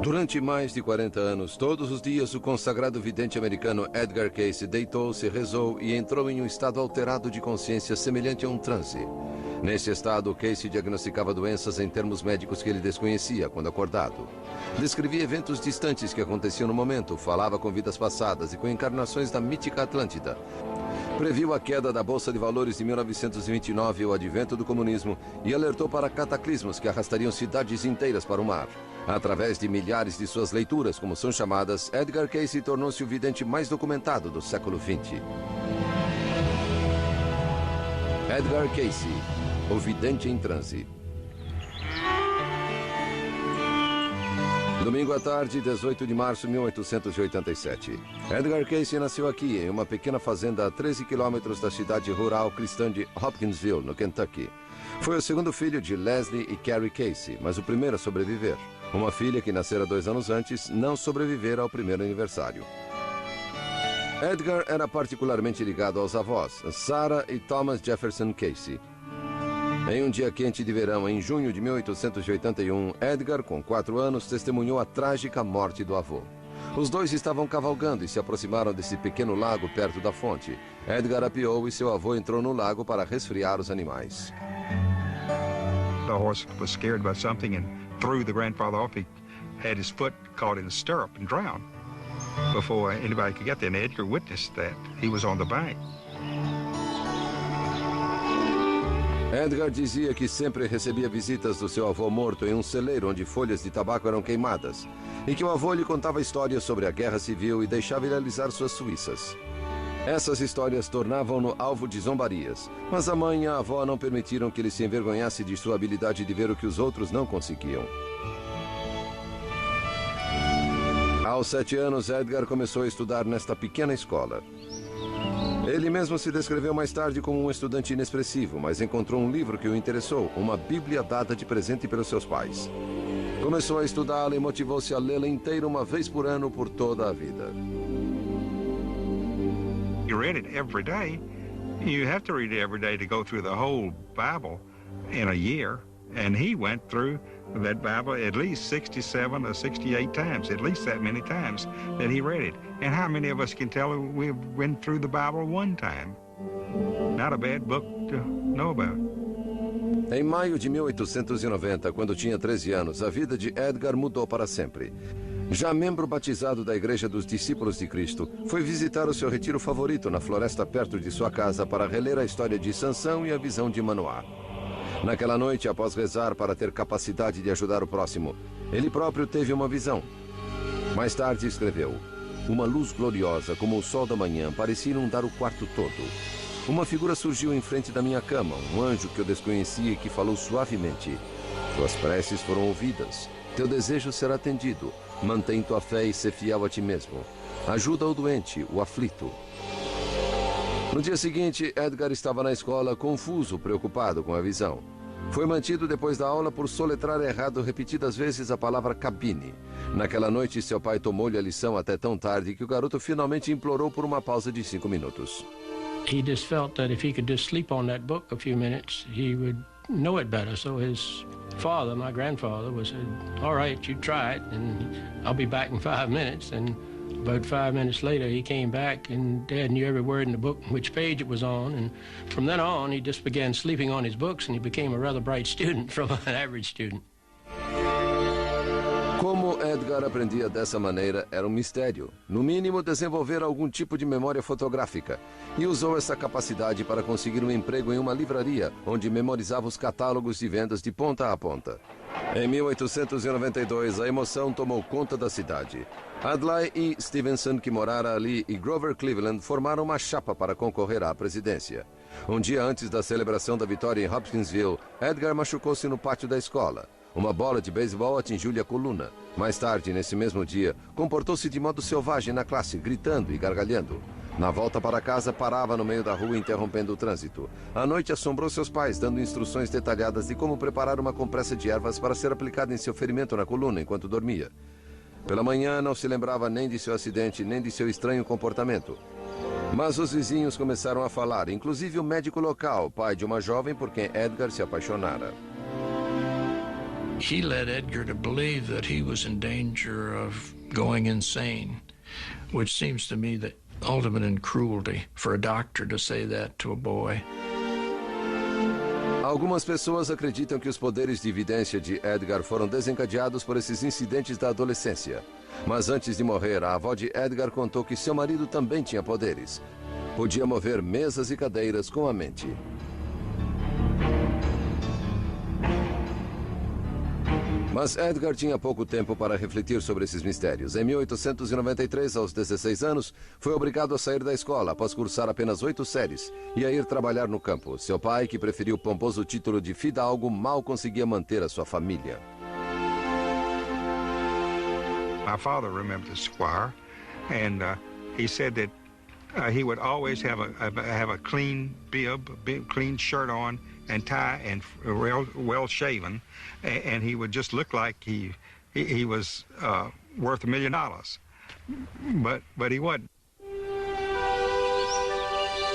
Durante mais de 40 anos, todos os dias, o consagrado vidente americano Edgar Cayce deitou-se, rezou e entrou em um estado alterado de consciência semelhante a um transe. Nesse estado, Cayce diagnosticava doenças em termos médicos que ele desconhecia quando acordado. Descrevia eventos distantes que aconteciam no momento, falava com vidas passadas e com encarnações da mítica Atlântida. Previu a queda da Bolsa de Valores de 1929 e o advento do comunismo e alertou para cataclismos que arrastariam cidades inteiras para o mar. Através de milhares de suas leituras, como são chamadas, Edgar Cayce tornou-se o vidente mais documentado do século XX. Edgar Cayce, o vidente em transe. Domingo à tarde, 18 de março de 1887. Edgar Cayce nasceu aqui, em uma pequena fazenda a 13 quilômetros da cidade rural cristã de Hopkinsville, no Kentucky. Foi o segundo filho de Leslie e Carrie Cayce, mas o primeiro a sobreviver. Uma filha que nascera 2 anos antes não sobrevivera ao primeiro aniversário. Edgar era particularmente ligado aos avós, Sarah e Thomas Jefferson Cayce. Em um dia quente de verão, em junho de 1881, Edgar, com 4 anos, testemunhou a trágica morte do avô. Os dois estavam cavalgando e se aproximaram desse pequeno lago perto da fonte. Edgar apeou e seu avô entrou no lago para resfriar os animais. The horse was scared by something and threw the grandfather off. He had his foot caught in a stirrup and drowned before anybody could get there. And Edgar witnessed that. He was on the bank. Edgar dizia que sempre recebia visitas do seu avô morto em um celeiro onde folhas de tabaco eram queimadas, e que o avô lhe contava histórias sobre a guerra civil e deixava ele alisar suas suíças. Essas histórias tornavam-no alvo de zombarias, mas a mãe e a avó não permitiram que ele se envergonhasse de sua habilidade de ver o que os outros não conseguiam. Aos 7 anos, Edgar começou a estudar nesta pequena escola. Ele mesmo se descreveu mais tarde como um estudante inexpressivo, mas encontrou um livro que o interessou, uma Bíblia dada de presente pelos seus pais. Começou a estudá-la e motivou-se a lê-la inteira uma vez por ano por toda a vida. You read it every day. You have to read it every day to go through the whole Bible in a year. And he went through that Bible at least 67 or 68 times, at least that many times that he read it. And how many of us can tell we've been through the Bible one time? Not a bad book to know about. Em maio de 1890, quando tinha 13 anos, a vida de Edgar mudou para sempre. Já membro batizado da Igreja dos Discípulos de Cristo, foi visitar o seu retiro favorito na floresta perto de sua casa para reler a história de Sansão e a visão de Manoá. Naquela noite, após rezar para ter capacidade de ajudar o próximo, ele próprio teve uma visão. Mais tarde escreveu: uma luz gloriosa, como o sol da manhã, parecia inundar o quarto todo. Uma figura surgiu em frente da minha cama, um anjo que eu desconhecia e que falou suavemente: tuas preces foram ouvidas, teu desejo será atendido, mantém tua fé e sê fiel a ti mesmo. Ajuda o doente, o aflito. No dia seguinte, Edgar estava na escola, confuso, preocupado com a visão. Foi mantido depois da aula por soletrar errado repetidas vezes a palavra cabine. Naquela noite, seu pai tomou-lhe a lição até tão tarde que o garoto finalmente implorou por uma pausa de 5 minutos. He just felt that if he could just sleep on that book a few minutes, he would know it better. So his father, my grandfather, was said, all right, you try it, and I'll be back in 5 minutes. And about 5 minutes later, he came back, and Dad knew every word in the book, which page it was on. And from then on, he just began sleeping on his books, and he became a rather bright student from an average student. Como Edgar aprendia dessa maneira era um mistério. No mínimo, desenvolver algum tipo de memória fotográfica. E usou essa capacidade para conseguir um emprego em uma livraria, onde memorizava os catálogos de vendas de ponta a ponta. Em 1892, a emoção tomou conta da cidade. Adlai E. Stevenson, que morara ali, e Grover Cleveland formaram uma chapa para concorrer à presidência. Um dia antes da celebração da vitória em Hopkinsville, Edgar machucou-se no pátio da escola. Uma bola de beisebol atingiu-lhe a coluna. Mais tarde, nesse mesmo dia, comportou-se de modo selvagem na classe, gritando e gargalhando. Na volta para casa, parava no meio da rua, interrompendo o trânsito. À noite, assombrou seus pais, dando instruções detalhadas de como preparar uma compressa de ervas para ser aplicada em seu ferimento na coluna enquanto dormia. Pela manhã, não se lembrava nem de seu acidente, nem de seu estranho comportamento. Mas os vizinhos começaram a falar, inclusive o médico local, pai de uma jovem por quem Edgar se apaixonara. he led Edgar to believe that he was in danger of going insane, which seems to me the ultimate in cruelty for a doctor to say that to a boy. Algumas pessoas acreditam que os poderes de evidência de Edgar foram desencadeados por esses incidentes da adolescência. Mas antes de morrer, a avó de Edgar contou que seu marido também tinha poderes. Podia mover mesas e cadeiras com a mente. Mas Edgar tinha pouco tempo para refletir sobre esses mistérios. Em 1893, aos 16 anos, foi obrigado a sair da escola após cursar apenas 8 séries e a ir trabalhar no campo. Seu pai, que preferiu o pomposo título de fidalgo, mal conseguia manter a sua família. My father remembered the squire, and he said that he would always have a clean bib, clean shirt on and tie, and well shaven, and he would just look like he was worth $1 million, but he wasn't.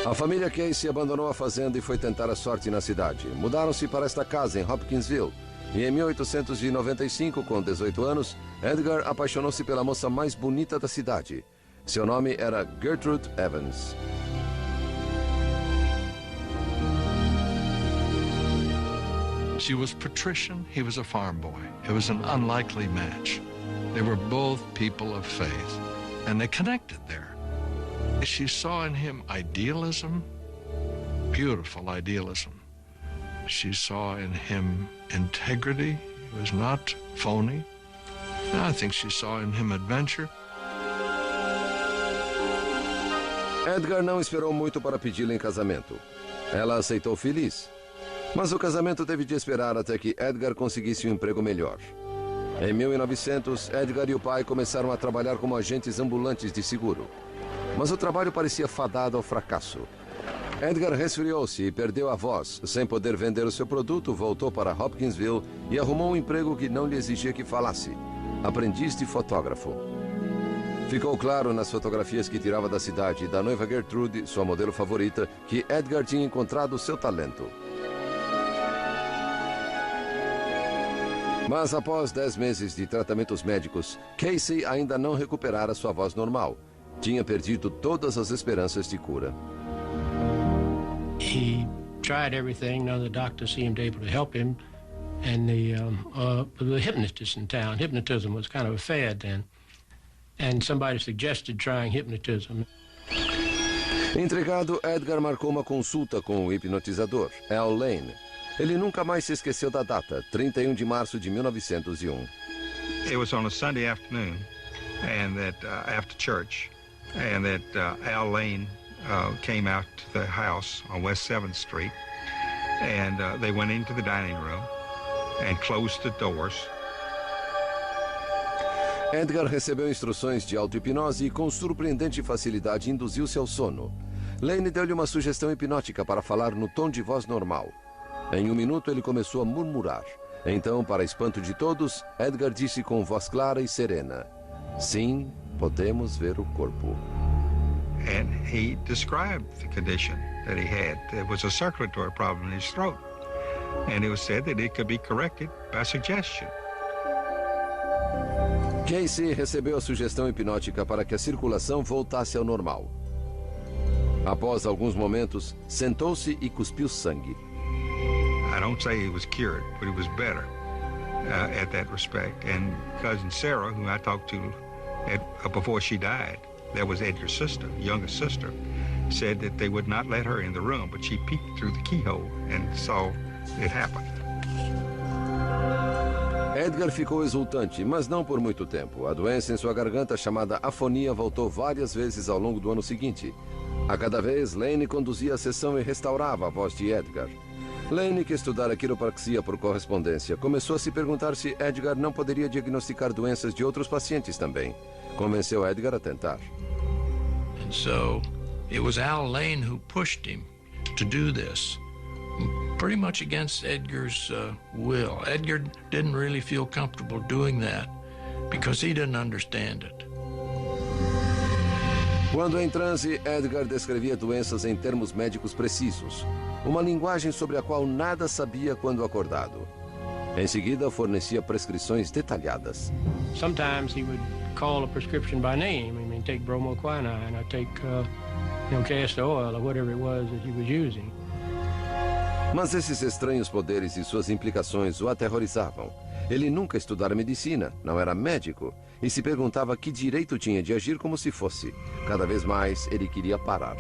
A família Casey abandonou a fazenda e foi tentar a sorte na cidade. Mudaram-se para esta casa em Hopkinsville. E em 1895, com 18 anos, Edgar apaixonou-se pela moça mais bonita da cidade. Seu nome era Gertrude Evans. She was patrician, he was a farm boy. It was an unlikely match. They were both people of faith, and they connected there. She saw in him idealism, beautiful idealism. She saw in him integrity. He was not phony. And I think she saw in him adventure. Edgar não esperou muito para pedi-la em casamento. Ela aceitou feliz. Mas o casamento teve de esperar até que Edgar conseguisse um emprego melhor. Em 1900, Edgar e o pai começaram a trabalhar como agentes ambulantes de seguro. Mas o trabalho parecia fadado ao fracasso. Edgar resfriou-se e perdeu a voz. Sem poder vender o seu produto, voltou para Hopkinsville e arrumou um emprego que não lhe exigia que falasse: aprendiz de fotógrafo. Ficou claro nas fotografias que tirava da cidade e da noiva Gertrude, sua modelo favorita, que Edgar tinha encontrado seu talento. Mas após 10 meses de tratamentos médicos, Casey ainda não recuperara sua voz normal. Tinha perdido todas as esperanças de cura. He tried everything. None of the doctors seemed able to help him. And the hypnotist in town, hypnotism was kind of a fad then. And somebody suggested trying hypnotism. Intrigado, Edgar marcou uma consulta com o hipnotizador, Al Lane. Ele nunca mais se esqueceu da data, 31 de março de 1901. It was on a Sunday afternoon, and that after church, and that Al Lane came out to the house on West 7th Street, and they went into the dining room and closed the doors. Edgar recebeu instruções de auto-hipnose e com surpreendente facilidade induziu-se ao sono. Lane deu-lhe uma sugestão hipnótica para falar no tom de voz normal. Em um minuto ele começou a murmurar. Então, para espanto de todos, Edgar disse com voz clara e serena: sim, podemos ver o corpo. And he described the condition that he had. There was a circulatory problem in his throat. And it was said that it could be corrected by suggestion. Casey recebeu a sugestão hipnótica para que a circulação voltasse ao normal. Após alguns momentos, sentou-se e cuspiu sangue. I don't say he was cured, but he was better at that respect. And cousin Sarah, who I talked to before she died, that was Edgar's sister, youngest sister, said that they would not let her in the room, but she peeked through the keyhole and saw it happen. Edgar ficou exultante, mas não por muito tempo. A doença em sua garganta, chamada afonia, voltou várias vezes ao longo do ano seguinte. A cada vez, Lane conduzia a sessão e restaurava a voz de Edgar. Lane, que estudara quiropraxia por correspondência, começou a se perguntar se Edgar não poderia diagnosticar doenças de outros pacientes também. Convenceu Edgar a tentar. And so it was Al Lane who pushed him to do this, pretty much against Edgar's will. Edgar didn't really feel comfortable doing that because he didn't understand it. Quando em transe, Edgar descrevia doenças em termos médicos precisos, uma linguagem sobre a qual nada sabia quando acordado. Em seguida, fornecia prescrições detalhadas. Sometimes he would call a prescription by name. I mean, take bromoquinine, or take, castor oil, or whatever it was that he was using. Mas esses estranhos poderes e suas implicações o aterrorizavam. Ele nunca estudara medicina, não era médico, e se perguntava que direito tinha de agir como se fosse. Cada vez mais, ele queria parar.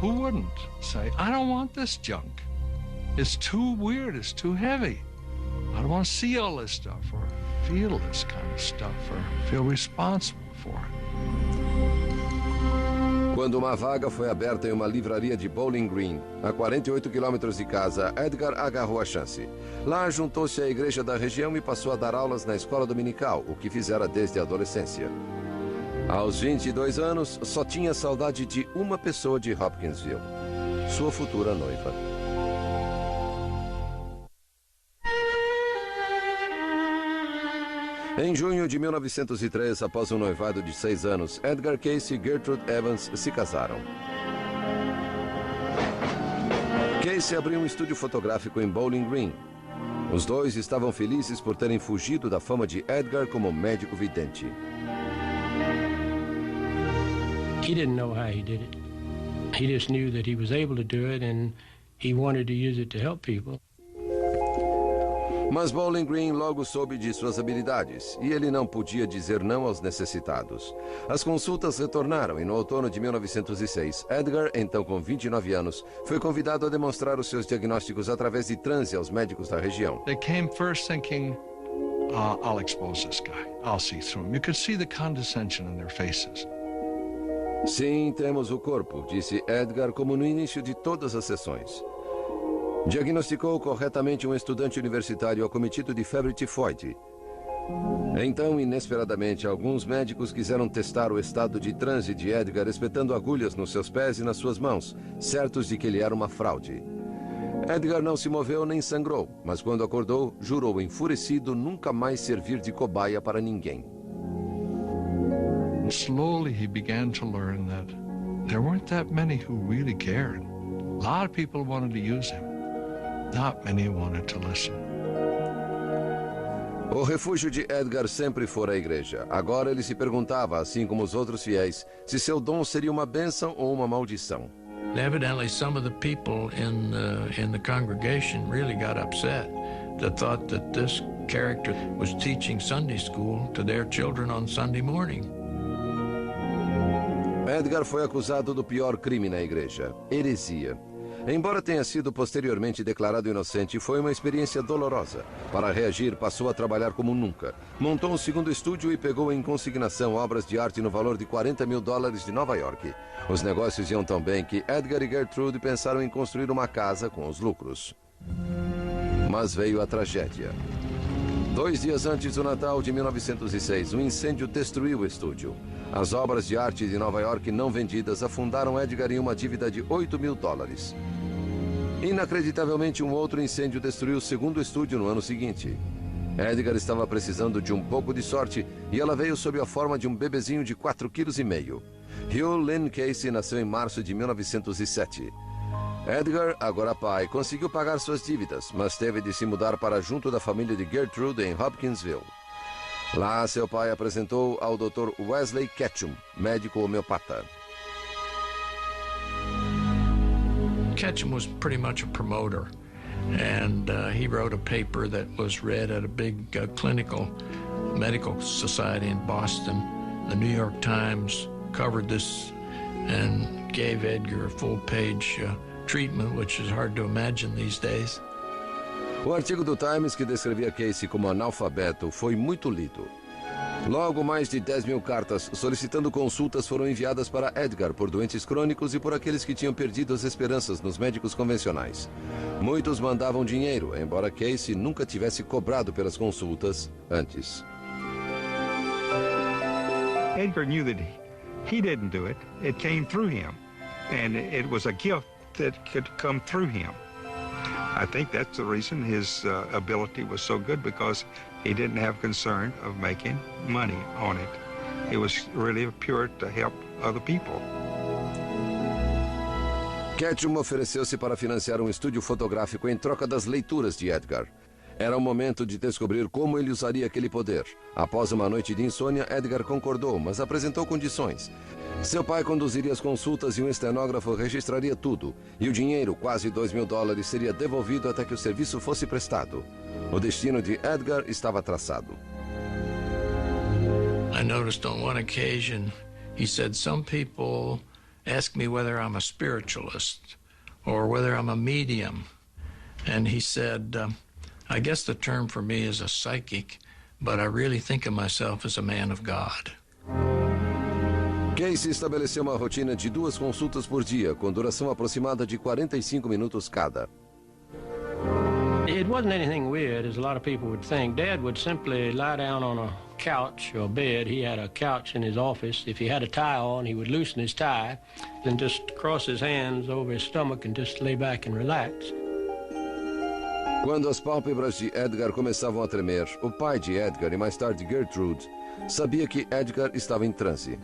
Who wouldn't say, I don't want this junk. It's too weird, it's too heavy. I don't want to see all this stuff or feel this kind of stuff or feel responsible for it. Quando uma vaga foi aberta em uma livraria de Bowling Green, a 48 quilômetros de casa, Edgar agarrou a chance. Lá juntou-se à igreja da região e passou a dar aulas na escola dominical, o que fizera desde a adolescência. Aos 22 anos, só tinha saudade de uma pessoa de Hopkinsville, sua futura noiva. Em junho de 1903, após um noivado de 6 anos, Edgar Cayce e Gertrude Evans se casaram. Cayce abriu um estúdio fotográfico em Bowling Green. Os dois estavam felizes por terem fugido da fama de Edgar como médico vidente. He didn't know how he did it. He just knew that he was able to do it, and he wanted to use it to help people. Mas Bowling Green logo soube de suas habilidades, e ele não podia dizer não aos necessitados. As consultas retornaram e no outono de 1906, Edgar, então com 29 anos, foi convidado a demonstrar os seus diagnósticos através de transe aos médicos da região. They came first thinking, I'll expose this guy. I'll see through him. You could see the condescension in their faces. Sim, temos o corpo, disse Edgar, como no início de todas as sessões. Diagnosticou corretamente um estudante universitário acometido de febre tifoide. Então, inesperadamente, alguns médicos quiseram testar o estado de transe de Edgar, espetando agulhas nos seus pés e nas suas mãos, certos de que ele era uma fraude. Edgar não se moveu nem sangrou, mas quando acordou, jurou enfurecido nunca mais servir de cobaia para ninguém. Slowly he began to learn that there weren't that many who really cared. A lot of people wanted to use him. Not many wanted to listen. O refúgio de Edgar sempre fora a igreja. Agora ele se perguntava, assim como os outros fiéis, se seu dom seria uma bênção ou uma maldição. Evidently, some of the people in the congregation really got upset. That thought that this character was teaching Sunday school to their children on Sunday morning. Edgar foi acusado do pior crime na igreja, heresia. Embora tenha sido posteriormente declarado inocente, foi uma experiência dolorosa. Para reagir, passou a trabalhar como nunca. Montou um segundo estúdio e pegou em consignação obras de arte no valor de $40 mil de Nova York. Os negócios iam tão bem que Edgar e Gertrude pensaram em construir uma casa com os lucros. Mas veio a tragédia. 2 dias antes do Natal de 1906, um incêndio destruiu o estúdio. As obras de arte de Nova York não vendidas afundaram Edgar em uma dívida de $8 mil. Inacreditavelmente, um outro incêndio destruiu o segundo estúdio no ano seguinte. Edgar estava precisando de um pouco de sorte e ela veio sob a forma de um bebezinho de 4,5 kg. Hugh Lynn Cayce nasceu em março de 1907. Edgar, agora pai, conseguiu pagar suas dívidas, mas teve de se mudar para junto da família de Gertrude em Hopkinsville. Lá, seu pai apresentou ao Dr. Wesley Ketchum, médico homeopata. Ketchum was pretty much a promoter, and he wrote a paper that was read at a big clinical medical society in Boston. The New York Times covered this and gave Edgar a full-page treatment, which is hard to imagine these days. O artigo do Times que descrevia Cayce como analfabeto foi muito lido. Logo, mais de 10 mil cartas solicitando consultas foram enviadas para Edgar por doentes crônicos e por aqueles que tinham perdido as esperanças nos médicos convencionais. Muitos mandavam dinheiro, embora Cayce nunca tivesse cobrado pelas consultas antes. Edgar knew that he didn't do it. It came through him. And it was a gift that could come through him. I think that's the reason his ability was so good, because he didn't have concern of making money on it. It was really pure to help other people. Ketchum ofereceu-se para financiar um estúdio fotográfico em troca das leituras de Edgar. Era o momento de descobrir como ele usaria aquele poder. Após uma noite de insônia, Edgar concordou, mas apresentou condições. Seu pai conduziria as consultas e um estenógrafo registraria tudo. E o dinheiro, quase $2.000, seria devolvido até que o serviço fosse prestado. O destino de Edgar estava traçado. I noticed on one occasion, he said, some people ask me whether I'm a spiritualist or whether I'm a medium. And he said, I guess the term for me is a psychic, but I really think of myself as a man of God. Casey estabeleceu uma rotina de 2 consultas por dia, com duração aproximada de 45 minutos cada. It wasn't anything weird, as a lot of people would think. Dad would simply lie down on a couch or bed. He had a couch in his office. If he had a tie on, he would loosen his tie, then just cross his hands over his stomach and just lay back and relax. Quando as pálpebras de Edgar começavam a tremer, o pai de Edgar e mais tarde Gertrude sabia que Edgar estava em transe.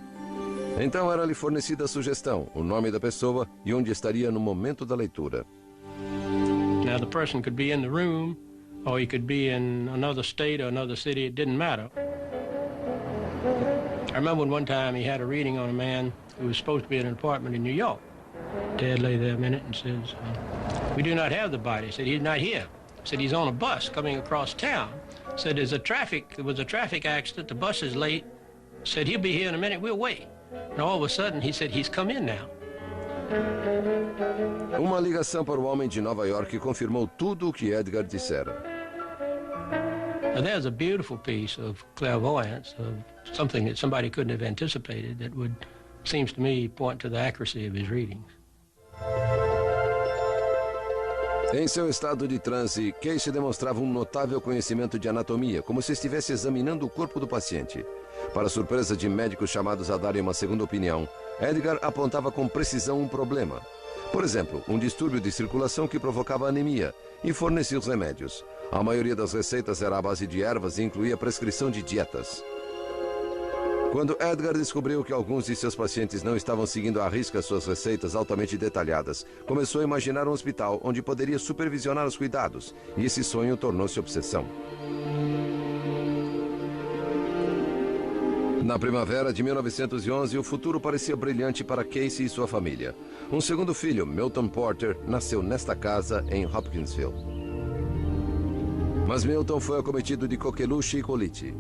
Então era-lhe fornecida a sugestão, o nome da pessoa e onde estaria no momento da leitura. Now, the person could be in the room, or he could be in another state or another city. It didn't matter. I remember one time he had a reading on a man who was supposed to be in an apartment in New York. Dad lay there a minute and says, we do not have the body. He said, he's not here. He said, he's on a bus coming across town. He said, there was a traffic accident. The bus is late. He said, he'll be here in a minute. We'll wait. And all of a sudden, he said, he's come in now. Uma ligação para o homem de Nova York confirmou tudo o que Edgar dissera. Now, there's a beautiful piece of clairvoyance, of something that somebody couldn't have anticipated that would, seems to me, point to the accuracy of his readings. Em seu estado de transe, Casey demonstrava um notável conhecimento de anatomia, como se estivesse examinando o corpo do paciente. Para surpresa de médicos chamados a darem uma segunda opinião, Edgar apontava com precisão um problema. Por exemplo, um distúrbio de circulação que provocava anemia, e fornecia os remédios. A maioria das receitas era à base de ervas e incluía prescrição de dietas. Quando Edgar descobriu que alguns de seus pacientes não estavam seguindo à risca suas receitas altamente detalhadas, começou a imaginar um hospital onde poderia supervisionar os cuidados, e esse sonho tornou-se obsessão. Na primavera de 1911, o futuro parecia brilhante para Casey e sua família. Um segundo filho, Milton Porter, nasceu nesta casa em Hopkinsville. Mas Milton foi acometido de coqueluche e colite.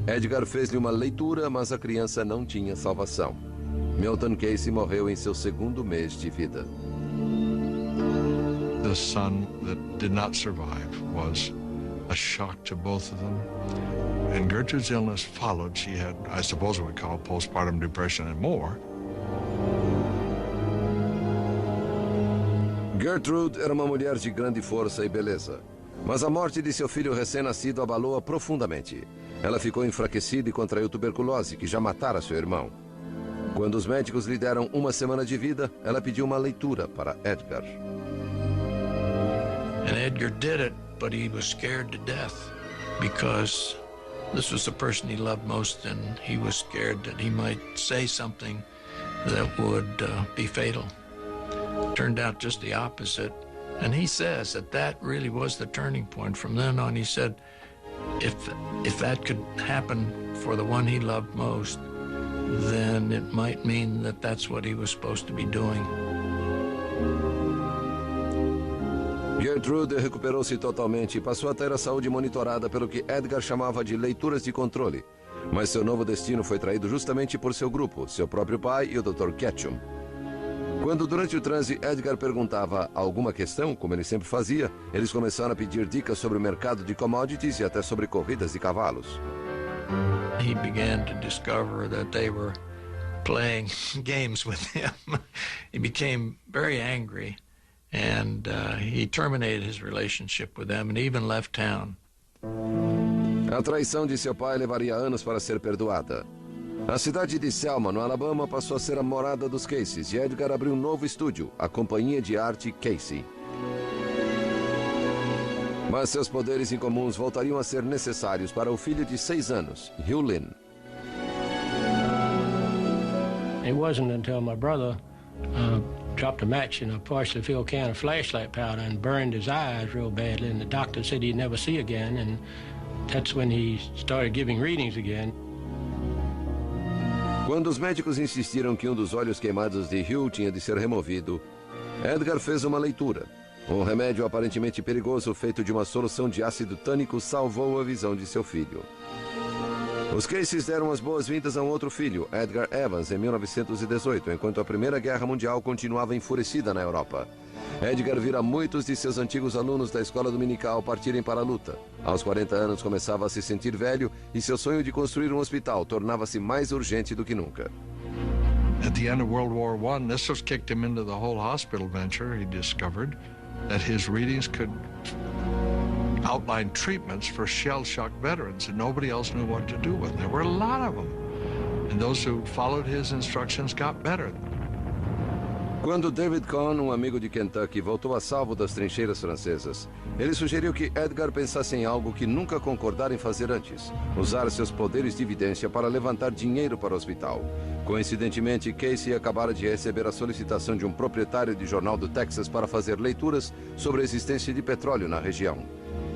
Edgar fez-lhe uma leitura, mas a criança não tinha salvação. Milton Casey morreu em seu segundo mês de vida. The son that did not survive was a shock to both of them. And Gertrude's illness followed. She had, I suppose, what we call postpartum depression and more. Gertrude era uma mulher de grande força e beleza. Mas a morte de seu filho recém-nascido abalou-a profundamente. Ela ficou enfraquecida e contraiu tuberculose, que já matara seu irmão. Quando os médicos lhe deram uma semana de vida, ela pediu uma leitura para Edgar. And Edgar did it, but he was scared to death because this was the person he loved most, and he was scared that he might say something that would be fatal. Turned out just the opposite. And he says that really was the turning point. From then on, he said, if that could happen for the one he loved most, then it might mean that that's what he was supposed to be doing. Gertrude recuperou-se totalmente e passou a ter a saúde monitorada pelo que Edgar chamava de leituras de controle. Mas seu novo destino foi traído justamente por seu grupo, seu próprio pai e o Dr. Ketchum. Quando, durante o transe, Edgar perguntava alguma questão, como ele sempre fazia, eles começaram a pedir dicas sobre o mercado de commodities e até sobre corridas de cavalos. He began to discover that they were playing games with him. He became very angry, and he terminated his relationship with them and even left town. A traição de seu pai levaria anos para ser perdoada. A cidade de Selma, no Alabama, passou a ser a morada dos Caseys e Edgar abriu um novo estúdio, a Companhia de Arte Casey. Mas seus poderes incomuns voltariam a ser necessários para o filho de 6 anos, Hugh Lynn. It wasn't until my brother dropped a match in a partially filled can of flashlight powder and burned his eyes real badly, and the doctor said he'd never see again, and that's when he started giving readings again. Quando os médicos insistiram que um dos olhos queimados de Hugh tinha de ser removido, Edgar fez uma leitura. Um remédio aparentemente perigoso feito de uma solução de ácido tânico salvou a visão de seu filho. Os Caseys deram as boas-vindas a um outro filho, Edgar Evans, em 1918, enquanto a Primeira Guerra Mundial continuava enfurecida na Europa. Edgar vira muitos de seus antigos alunos da escola dominical partirem para a luta. Aos 40 anos começava a se sentir velho e seu sonho de construir um hospital tornava-se mais urgente do que nunca. At the end of World War I, this was kicked him into the whole hospital venture. He discovered that his readings could outline treatments for shell-shock veterans, and nobody else knew what to do with them. There were a lot of them, and those who followed his instructions got better. Quando David Cohn, um amigo de Kentucky, voltou a salvo das trincheiras francesas, ele sugeriu que Edgar pensasse em algo que nunca concordara em fazer antes: usar seus poderes de vidência para levantar dinheiro para o hospital. Coincidentemente, Casey acabara de receber a solicitação de um proprietário de jornal do Texas para fazer leituras sobre a existência de petróleo na região.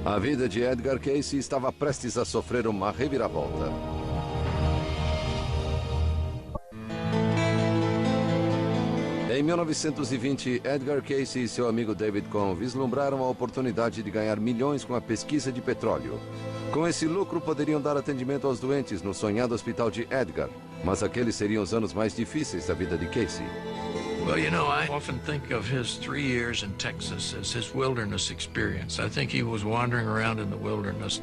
A vida de Edgar Casey estava prestes a sofrer uma reviravolta. Em 1920, Edgar Casey e seu amigo David Cohn vislumbraram a oportunidade de ganhar milhões com a pesquisa de petróleo. Com esse lucro, poderiam dar atendimento aos doentes no sonhado hospital de Edgar, mas aqueles seriam os anos mais difíceis da vida de Casey. Well, you know, I often think of his 3 years in Texas as his wilderness experience. I think he was wandering around in the wilderness.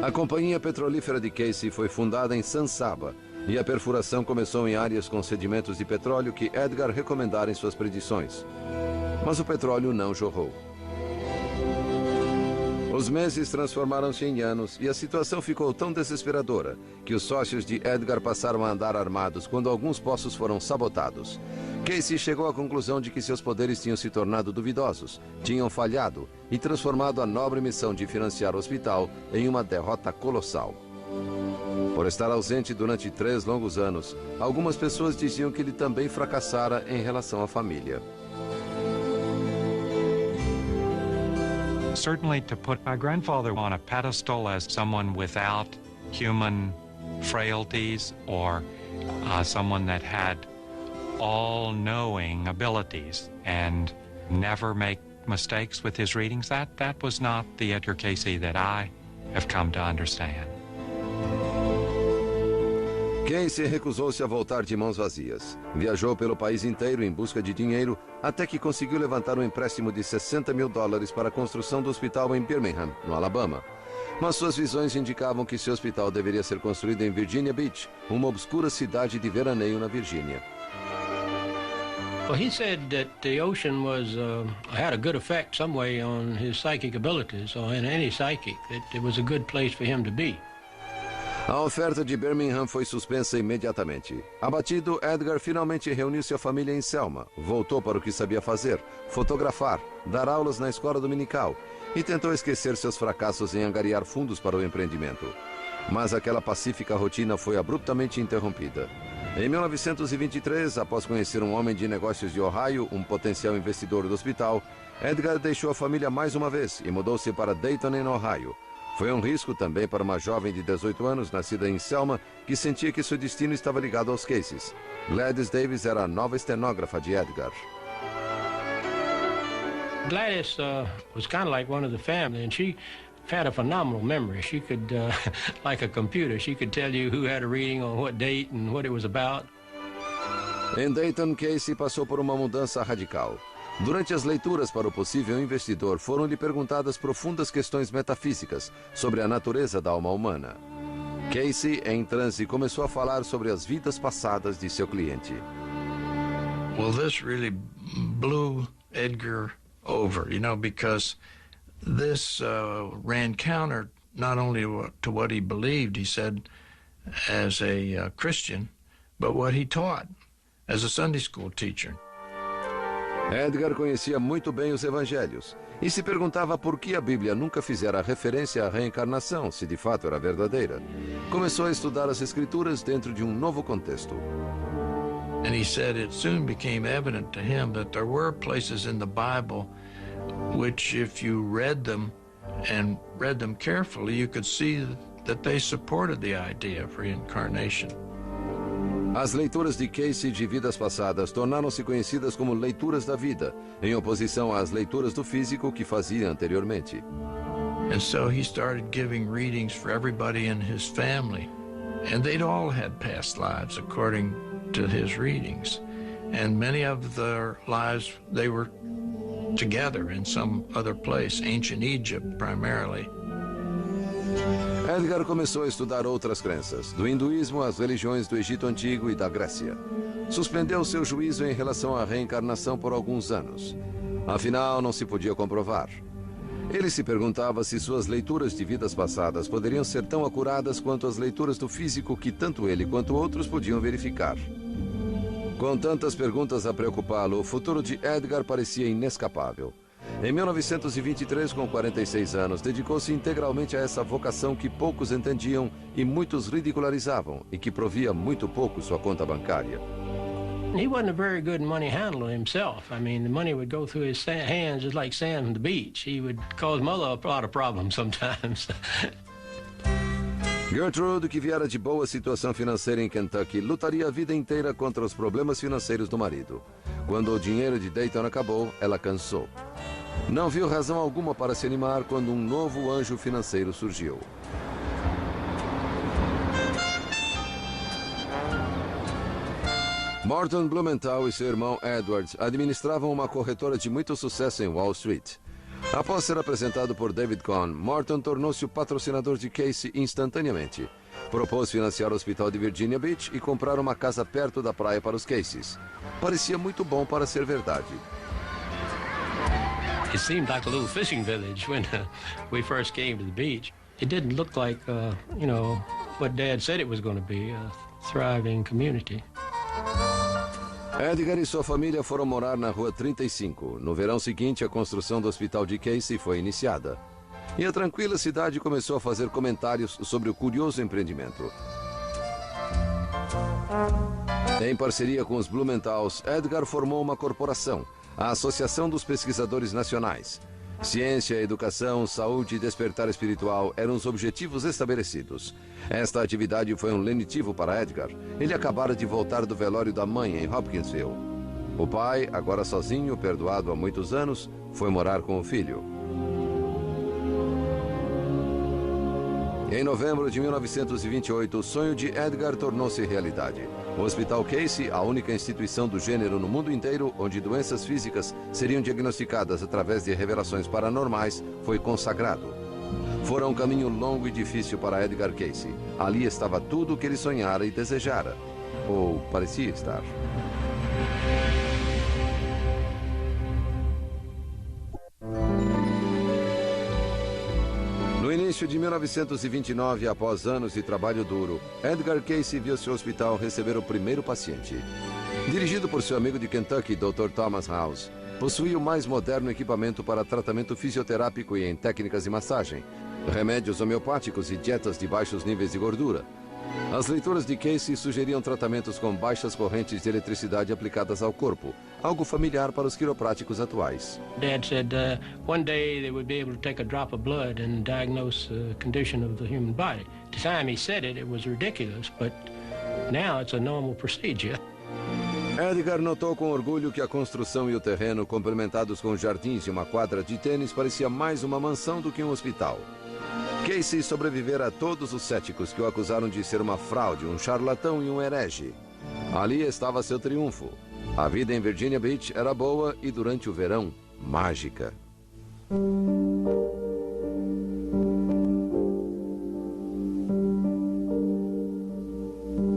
A companhia petrolífera de Casey foi fundada em San Saba, e a perfuração começou em áreas com sedimentos de petróleo que Edgar recomendara em suas predições. Mas o petróleo não jorrou. Os meses transformaram-se em anos e a situação ficou tão desesperadora que os sócios de Edgar passaram a andar armados quando alguns poços foram sabotados. Casey chegou à conclusão de que seus poderes tinham se tornado duvidosos, tinham falhado e transformado a nobre missão de financiar o hospital em uma derrota colossal. Por estar ausente durante 3 longos anos, algumas pessoas diziam que ele também fracassara em relação à família. Certainly to put my grandfather on a pedestal as someone without human frailties or someone that had all-knowing abilities and never make mistakes with his readings, that was not the Edgar Casey that I have come to understand. Casey recusou-se a voltar de mãos vazias. Viajou pelo país inteiro em busca de dinheiro, até que conseguiu levantar um empréstimo de $60 mil para a construção do hospital em Birmingham, no Alabama. Mas suas visões indicavam que seu hospital deveria ser construído em Virginia Beach, uma obscura cidade de veraneio na Virgínia. Well, he said that the ocean had a good effect some way on his psychic abilities, or in any psychic, that it was a good place for him to be. A oferta de Birmingham foi suspensa imediatamente. Abatido, Edgar finalmente reuniu sua família em Selma, voltou para o que sabia fazer: fotografar, dar aulas na escola dominical, e tentou esquecer seus fracassos em angariar fundos para o empreendimento. Mas aquela pacífica rotina foi abruptamente interrompida. Em 1923, após conhecer um homem de negócios de Ohio, um potencial investidor do hospital, Edgar deixou a família mais uma vez e mudou-se para Dayton, em Ohio. Foi um risco também para uma jovem de 18 anos, nascida em Selma, que sentia que seu destino estava ligado aos Caseys. Gladys Davis era a nova estenógrafa de Edgar. Gladys was kind of like one of the family, and she had a phenomenal memory. She could, like a computer, she could tell you who had a reading on what date and what it was about. Em Dayton, Casey passou por uma mudança radical. Durante as leituras para o possível investidor, foram-lhe perguntadas profundas questões metafísicas sobre a natureza da alma humana. Casey, em transe, começou a falar sobre as vidas passadas de seu cliente. Well, this really blew Edgar over, you know, because this ran counter not only to what he believed, he said, as a Christian, but what he taught as a Sunday school teacher. Edgar conhecia muito bem os evangelhos e se perguntava por que a Bíblia nunca fizera referência à reencarnação, se de fato era verdadeira. Começou a estudar as Escrituras dentro de um novo contexto. And he said it soon became evident to him that there were places in the Bible which, if you read them and read them carefully, you could see that they supported the idea of reincarnation. As leituras de Casey de vidas passadas tornaram-se conhecidas como leituras da vida, em oposição às leituras do físico que fazia anteriormente. And so he started giving readings for everybody in his family, and they'd all had past lives according to his readings. And many of their lives, they were together in some other place, ancient Egypt primarily. Edgar começou a estudar outras crenças, do hinduísmo às religiões do Egito Antigo e da Grécia. Suspendeu seu juízo em relação à reencarnação por alguns anos. Afinal, não se podia comprovar. Ele se perguntava se suas leituras de vidas passadas poderiam ser tão acuradas quanto as leituras do físico que tanto ele quanto outros podiam verificar. Com tantas perguntas a preocupá-lo, o futuro de Edgar parecia inescapável. Em 1923, com 46 anos, dedicou-se integralmente a essa vocação que poucos entendiam e muitos ridicularizavam e que provia muito pouco sua conta bancária. He wasn't a very good money handler himself. I mean, the money would go through his hands just like sand from the beach. He would cause mother a lot of problems sometimes. Gertrude, que viera de boa situação financeira em Kentucky, lutaria a vida inteira contra os problemas financeiros do marido. Quando o dinheiro de Dayton acabou, ela cansou. Não viu razão alguma para se animar quando um novo anjo financeiro surgiu. Morton Blumenthal e seu irmão Edward administravam uma corretora de muito sucesso em Wall Street. Após ser apresentado por David Cohn, Morton tornou-se o patrocinador de Casey instantaneamente. Propôs financiar o hospital de Virginia Beach e comprar uma casa perto da praia para os Caseys. Parecia muito bom para ser verdade. It seemed like a little fishing village when we first came to the beach. It didn't look like, what Dad said it was going to be, a thriving community. Edgar e sua família foram morar na Rua 35. No verão seguinte, a construção do hospital de Casey foi iniciada. E a tranquila cidade começou a fazer comentários sobre o curioso empreendimento. Em parceria com os Blumenthals, Edgar formou uma corporação, a Associação dos Pesquisadores Nacionais. Ciência, educação, saúde e despertar espiritual eram os objetivos estabelecidos. Esta atividade foi um lenitivo para Edgar. Ele acabara de voltar do velório da mãe em Hopkinsville. O pai, agora sozinho, perdoado há muitos anos, foi morar com o filho. Em novembro de 1928, o sonho de Edgar tornou-se realidade. O Hospital Casey, a única instituição do gênero no mundo inteiro onde doenças físicas seriam diagnosticadas através de revelações paranormais, foi consagrado. Fora um caminho longo e difícil para Edgar Casey. Ali estava tudo o que ele sonhara e desejara. Ou parecia estar. No início de 1929, após anos de trabalho duro, Edgar Casey viu seu hospital receber o primeiro paciente. Dirigido por seu amigo de Kentucky, Dr. Thomas House, possuía o mais moderno equipamento para tratamento fisioterápico e em técnicas de massagem, remédios homeopáticos e dietas de baixos níveis de gordura. As leituras de Casey sugeriam tratamentos com baixas correntes de eletricidade aplicadas ao corpo, algo familiar para os quiropráticos atuais. Dad said one day they would be able to take a drop of blood and diagnose the condition of the human body. At the time he said it was ridiculous, but now it's a normal procedure. Edgar notou com orgulho que a construção e o terreno, complementados com jardins e uma quadra de tênis, parecia mais uma mansão do que um hospital. Casey sobrevivera a todos os céticos que o acusaram de ser uma fraude, um charlatão e um herege. Ali estava seu triunfo. A vida em Virginia Beach era boa e, durante o verão, mágica.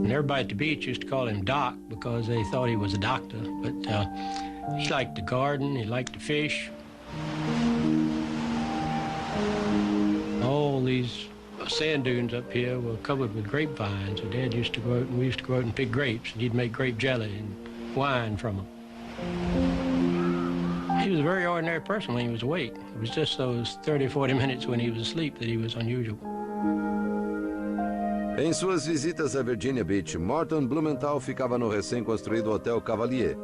And everybody at the beach used to call him Doc because they thought he was a doctor. But he liked to garden, he liked to fish. All these sand dunes up here were covered with grapevines. So Dad used to go out and we used to go out and pick grapes, and he'd make grape jelly and wine from them. He was a very ordinary person when he was awake. It was just those 30, 40 minutes when he was asleep that he was unusual. Em suas visitas a Virginia Beach, Morton Blumenthal ficava no recém-construído Hotel Cavalier.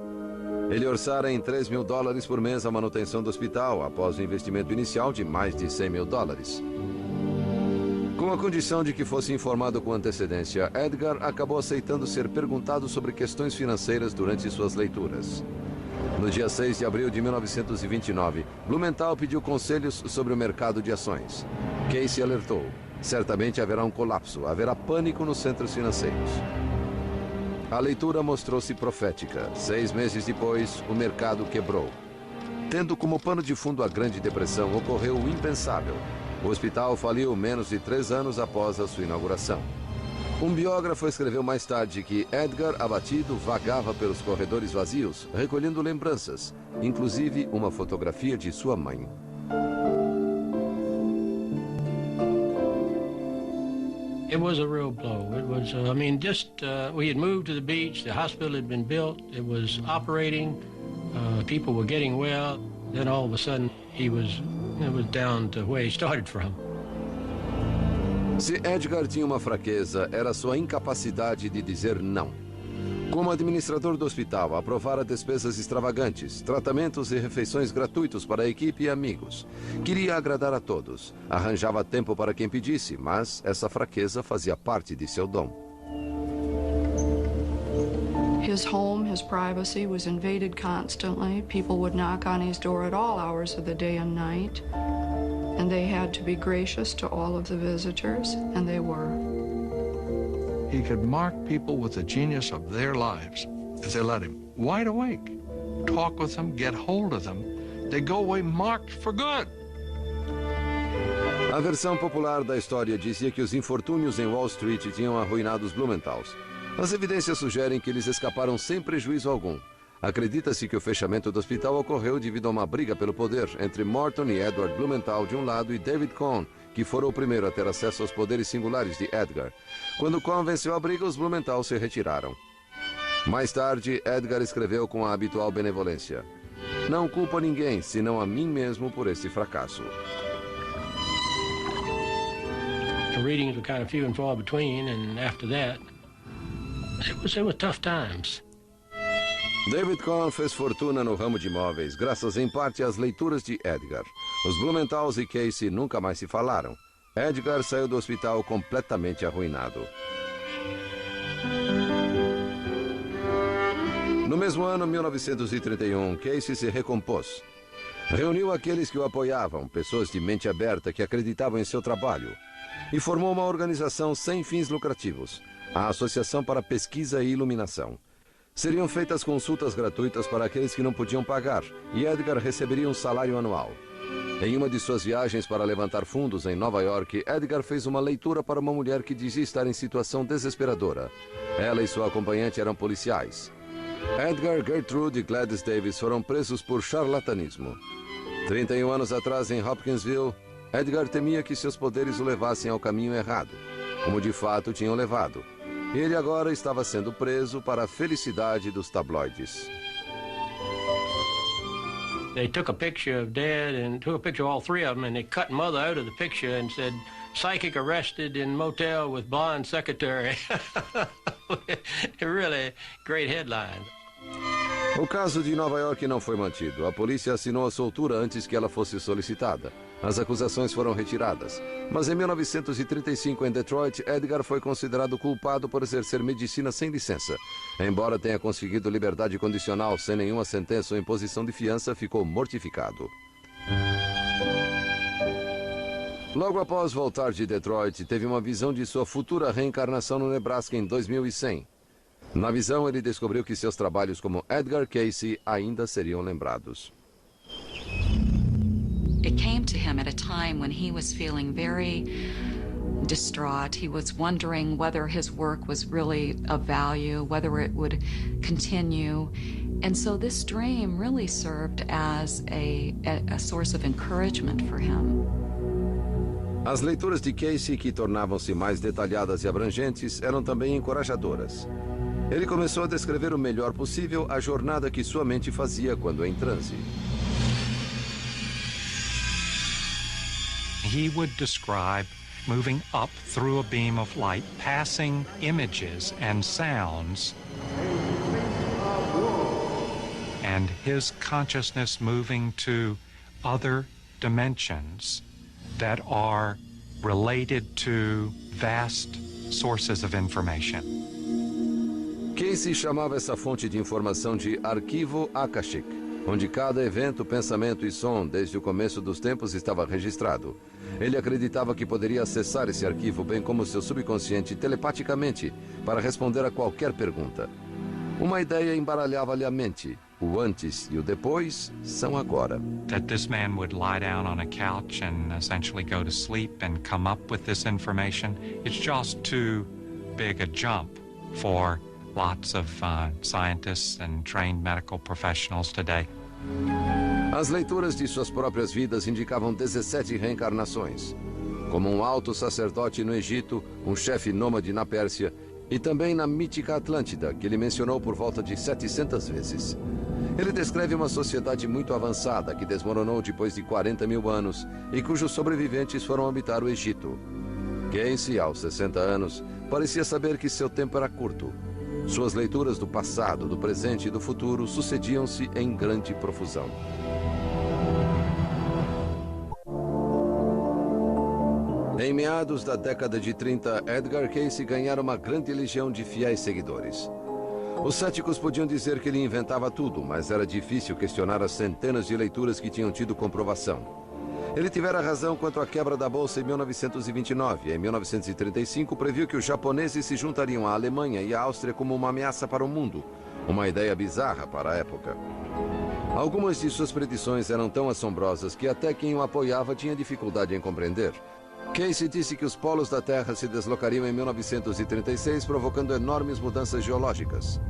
Ele orçara em $3 mil por mês a manutenção do hospital, após o investimento inicial de mais de $100 mil. Com a condição de que fosse informado com antecedência, Edgar acabou aceitando ser perguntado sobre questões financeiras durante suas leituras. No dia 6 de abril de 1929, Blumenthal pediu conselhos sobre o mercado de ações. Casey alertou: certamente haverá um colapso, haverá pânico nos centros financeiros. A leitura mostrou-se profética. 6 meses depois, o mercado quebrou. Tendo como pano de fundo a Grande Depressão, ocorreu o impensável. O hospital faliu menos de 3 anos após a sua inauguração. Um biógrafo escreveu mais tarde que Edgar, abatido, vagava pelos corredores vazios, recolhendo lembranças, inclusive uma fotografia de sua mãe. It was a real blow. It was, we had moved to the beach, the hospital had been built, it was operating, people were getting well, then all of a sudden it was down to where he started from. Se Edgar tinha uma fraqueza, era sua incapacidade de dizer não. Como administrador do hospital, aprovara despesas extravagantes, tratamentos e refeições gratuitos para a equipe e amigos. Queria agradar a todos. Arranjava tempo para quem pedisse, mas essa fraqueza fazia parte de seu dom. His home, his privacy was invaded constantly. People would knock on his door at all hours of the day and night. And they had to be gracious to all of the visitors, and they were. He could mark people with the genius of their lives if they let him. Wide awake. Talk with them, get hold of them. They go away marked for good. A versão popular da história dizia que os infortúnios em Wall Street tinham arruinado os Blumenthals. As evidências sugerem que eles escaparam sem prejuízo algum. Acredita-se que o fechamento do hospital ocorreu devido a uma briga pelo poder entre Morton e Edward Blumenthal de um lado e David Cohn, que fora o primeiro a ter acesso aos poderes singulares de Edgar. Quando Cohn venceu a briga, os Blumenthal se retiraram. Mais tarde, Edgar escreveu com a habitual benevolência: "Não culpo a ninguém, senão a mim mesmo por esse fracasso." The readings were kind of few and far between, and after that, it was tough times. David Cohn fez fortuna no ramo de imóveis, graças em parte às leituras de Edgar. Os Blumenthals e Casey nunca mais se falaram. Edgar saiu do hospital completamente arruinado. No mesmo ano, 1931, Casey se recompôs. Reuniu aqueles que o apoiavam, pessoas de mente aberta que acreditavam em seu trabalho, e formou uma organização sem fins lucrativos, a Associação para Pesquisa e Iluminação. Seriam feitas consultas gratuitas para aqueles que não podiam pagar, e Edgar receberia um salário anual. Em uma de suas viagens para levantar fundos em Nova York, Edgar fez uma leitura para uma mulher que dizia estar em situação desesperadora. Ela e sua acompanhante eram policiais. Edgar, Gertrude e Gladys Davis foram presos por charlatanismo. 31 anos atrás, em Hopkinsville, Edgar temia que seus poderes o levassem ao caminho errado, como de fato tinham levado. Ele agora estava sendo preso para a felicidade dos tabloides. They took a picture of Dad and took a picture of all 3 of them, and they cut Mother out of the picture and said, "Psychic arrested in motel with blonde secretary." Really great headline. O caso de Nova York não foi mantido. A polícia assinou a soltura antes que ela fosse solicitada. As acusações foram retiradas. Mas em 1935, em Detroit, Edgar foi considerado culpado por exercer medicina sem licença. Embora tenha conseguido liberdade condicional sem nenhuma sentença ou imposição de fiança, ficou mortificado. Logo após voltar de Detroit, teve uma visão de sua futura reencarnação no Nebraska em 2100. Na visão, ele descobriu que seus trabalhos como Edgar Casey ainda seriam lembrados. It came to him at a time when he was feeling very distraught. He was wondering whether his work was really of value, whether it would continue. And so this dream really served as a source of encouragement for him. As leituras de Casey, que tornavam-se mais detalhadas e abrangentes, eram também encorajadoras. Ele começou a descrever o melhor possível a jornada que sua mente fazia quando em transe. He would describe moving up through a beam of light, passing images and sounds, and his consciousness moving to other dimensions that are related to vast sources of information. Casey chamava essa fonte de informação de arquivo Akashic, onde cada evento, pensamento e som, desde o começo dos tempos, estava registrado. Ele acreditava que poderia acessar esse arquivo, bem como seu subconsciente, telepaticamente, para responder a qualquer pergunta. Uma ideia embaralhava-lhe a mente. O antes e o depois são agora. That this man would lie down on a couch and essentially go to sleep and come up with this information, it's just too big a jump for lots of scientists and trained medical professionals today. As leituras de suas próprias vidas indicavam 17 reencarnações, como um alto sacerdote no Egito, um chefe nômade na Pérsia e também na mítica Atlântida, que ele mencionou por volta de 700 vezes. Ele descreve uma sociedade muito avançada que desmoronou depois de 40 mil anos e cujos sobreviventes foram habitar o Egito. Casey, aos 60 anos, parecia saber que seu tempo era curto. Suas leituras do passado, do presente e do futuro sucediam-se em grande profusão. Em meados da década de 30, Edgar Casey ganhara uma grande legião de fiéis seguidores. Os céticos podiam dizer que ele inventava tudo, mas era difícil questionar as centenas de leituras que tinham tido comprovação. Ele tivera razão quanto à quebra da Bolsa em 1929. Em 1935, previu que os japoneses se juntariam à Alemanha e à Áustria como uma ameaça para o mundo. Uma ideia bizarra para a época. Algumas de suas predições eram tão assombrosas que até quem o apoiava tinha dificuldade em compreender. Casey disse que os polos da Terra se deslocariam em 1936, provocando enormes mudanças geológicas.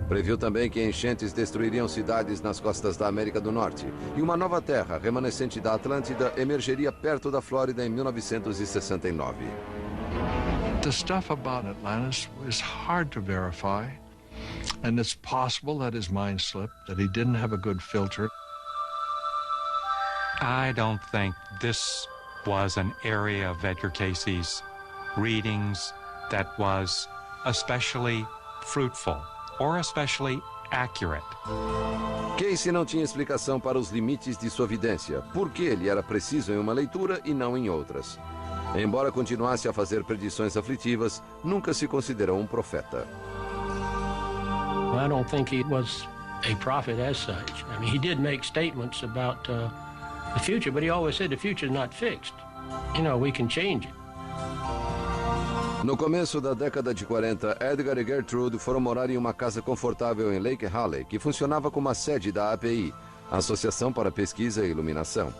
Previu também que enchentes destruiriam cidades nas costas da América do Norte e uma nova terra, remanescente da Atlântida, emergeria perto da Flórida em 1969. The stuff about Atlantis is hard to verify, and it's possible that his mind slipped, that he didn't have a good filter. I don't think this was an area of Edgar Casey's readings that was especially fruitful or especially accurate. Casey não tinha explicação para os limites de sua vidência, porque ele era preciso em uma leitura e não em outras. Embora continuasse a fazer predições aflitivas, nunca se considerou um profeta. I don't think he was a prophet as such. I mean, he did make statements about the future, but he always said the future is not fixed. You know, we can change it. No começo da década de 40, Edgar e Gertrude foram morar em uma casa confortável em Lake Haley, que funcionava como a sede da API, Associação para Pesquisa e Iluminação.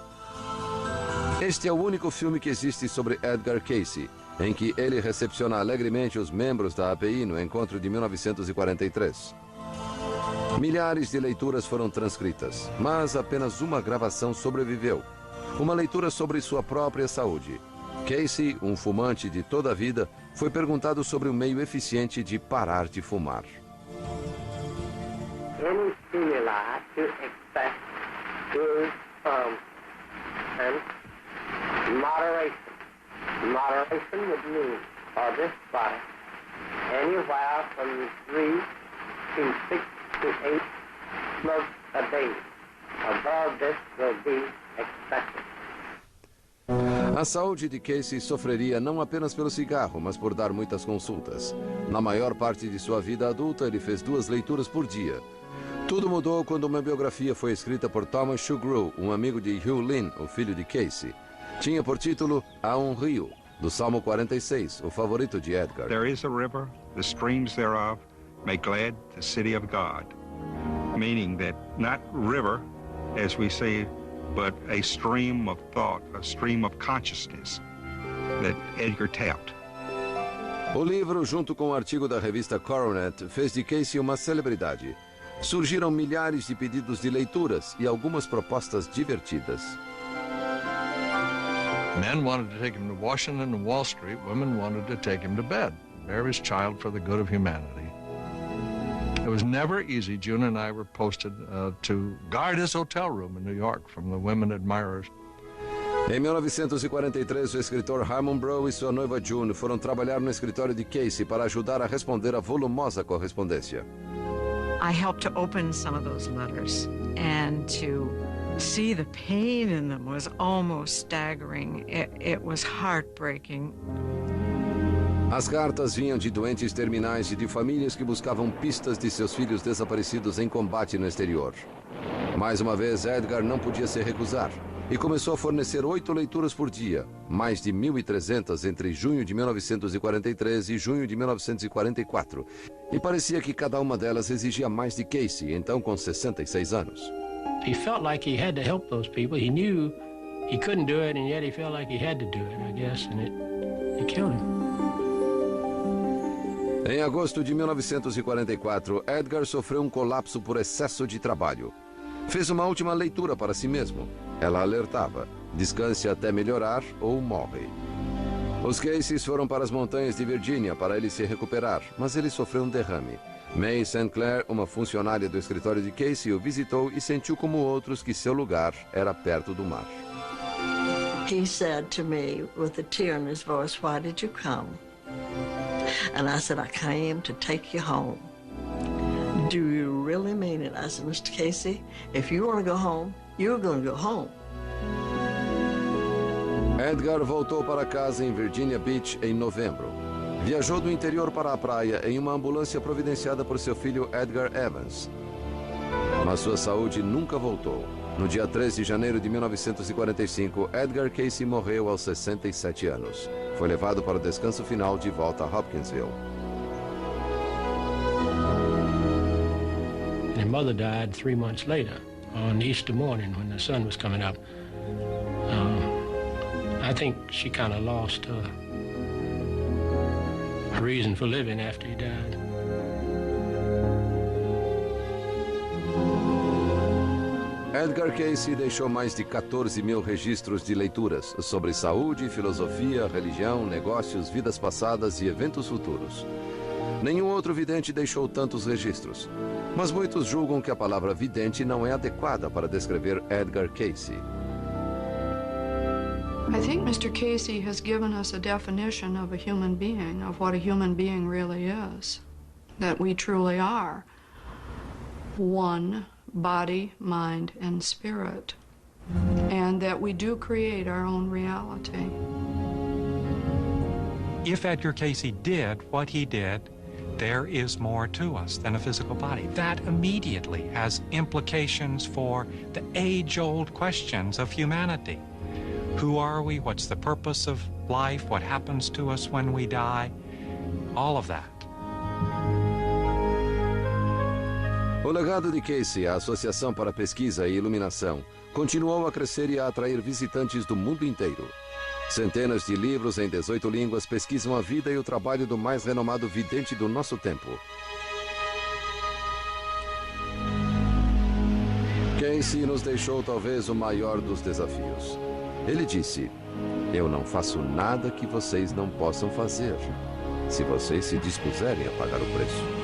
Este é o único filme que existe sobre Edgar Casey, em que ele recepciona alegremente os membros da API no encontro de 1943. Milhares de leituras foram transcritas, mas apenas uma gravação sobreviveu. Uma leitura sobre sua própria saúde. Casey, um fumante de toda a vida, foi perguntado sobre um meio eficiente de parar de fumar. Any stimuli to expect is and moderation. Moderation would mean for this body anywhere from 3 to 6 to 8 smokes a day. Above this will be expected. A saúde de Casey sofreria não apenas pelo cigarro, mas por dar muitas consultas. Na maior parte de sua vida adulta, ele fez 2 leituras por dia. Tudo mudou quando uma biografia foi escrita por Thomas Shugrew, um amigo de Hugh Lynn, o filho de Casey. Tinha por título Há um Rio, do Salmo 46, o favorito de Edgar. There is a river, the streams thereof make glad the city of God. Meaning that not river, as we say, but a stream of thought, a stream of consciousness that Edgar tapped. O livro, junto com um artigo da revista Coronet, fez de Casey uma celebridade. Surgiram milhares de pedidos de leituras e algumas propostas divertidas. Men wanted to take him to Washington and Wall Street. Women wanted to take him to bed, bear his child for the good of humanity. It was never easy. June and I were posted to guard his hotel room in New York from the women admirers. Em 1943, o escritor Harmon Brough e sua noiva June foram trabalhar no escritório de Casey para ajudar a responder a volumosa correspondência. I helped to open some of those letters, and to see the pain in them was almost staggering. It was heartbreaking. As cartas vinham de doentes terminais e de famílias que buscavam pistas de seus filhos desaparecidos em combate no exterior. Mais uma vez, Edgar não podia se recusar e começou a fornecer 8 leituras por dia, mais de 1.300 entre junho de 1943 e junho de 1944. E parecia que cada uma delas exigia mais de Casey, então com 66 anos. He felt like he had to help those people. He knew he couldn't do it, and yet he felt like he had to do it, I guess, and it killed him. Em agosto de 1944, Edgar sofreu um colapso por excesso de trabalho. Fez uma última leitura para si mesmo. Ela alertava: descanse até melhorar ou morre. Os Caseys foram para as montanhas de Virgínia para ele se recuperar, mas ele sofreu um derrame. May St. Clair, uma funcionária do escritório de Casey, o visitou e sentiu como outros que seu lugar era perto do mar. He said to me with a tear in his voice, "Why did you come?" And I said, "I came to take you home." "Do you really mean it?" I said, "Mr. Casey, if you want to go home, you're going to go home." Edgar voltou para casa em Virginia Beach em novembro. Viajou do interior para a praia em uma ambulância providenciada por seu filho Edgar Evans. Mas sua saúde nunca voltou. No dia 3 de janeiro de 1945, Edgar Casey morreu aos 67 anos. Foi levado para o descanso final de volta a Hopkinsville. And her mother died 3 months later, on Easter morning when the sun was coming up. I think she kind of lost her reason for living after he died. Edgar Casey deixou mais de 14.000 registros de leituras sobre saúde, filosofia, religião, negócios, vidas passadas e eventos futuros. Nenhum outro vidente deixou tantos registros, mas muitos julgam que a palavra vidente não é adequada para descrever Edgar Casey. I think Mr. Casey has given us a definition of a human being, of what a human being really is. That we truly are one body, mind, and spirit. And that we do create our own reality. If Edgar Casey did what he did, there is more to us than a physical body. That immediately has implications for the age-old questions of humanity. Who are we? What's the purpose of life? What happens to us when we die? All of that. O legado de Casey, a Associação para Pesquisa e Iluminação, continuou a crescer e a atrair visitantes do mundo inteiro. Centenas de livros em 18 línguas pesquisam a vida e o trabalho do mais renomado vidente do nosso tempo. Casey nos deixou talvez o maior dos desafios. Ele disse: "Eu não faço nada que vocês não possam fazer, se vocês se dispuserem a pagar o preço."